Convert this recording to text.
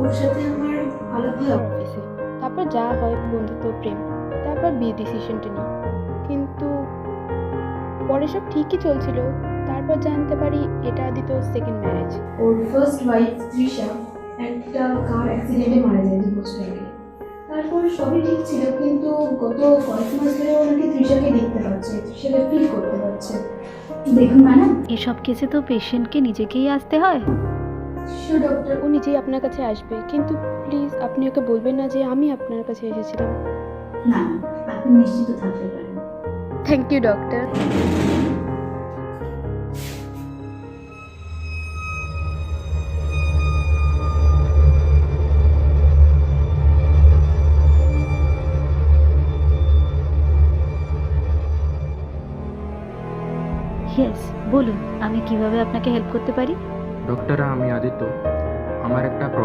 ওর সাথে আমার আলাপ হয় অফিসে, তারপর যা হয় বন্ধুত্ব, প্রেম, তারপর বিয়ে ডিসিশনটা নিই। কিন্তু পরে সব ঠিকই চলছিল, তারপর জানতে পারি এটা আদিত্যর সেকেন্ড ম্যারেজ। ওর ফার্স্ট ওয়াইফ তৃষা একটা কার অ্যাক্সিডেন্টে মারা যায় 2 বছর আগে। তারপর সবই ঠিক ছিল, কিন্তু গত কয়েক মাস ধরে ও নাকি তৃষাকে দেখতে পাচ্ছে, তৃষাকে ফিল করতে পারছে। দেখুন ম্যাডাম, এসব কেসে তো পেশেন্টকে নিজেকেই আসতে হয়। শিশু ডক্টর। ও নিজেই আপনার কাছে আসবে, কিন্তু প্লিজ আপনি ওকে বলবেন না যে আমি আপনার কাছে এসেছিলাম। না না, আপনি নিশ্চিত থাকতে পারেন। Thank you doctor. ইয়েস, বলুন আমি কিভাবে আপনাকে হেল্প করতে পারি। ডক্টর, আমি আদিত্য। আমার একটা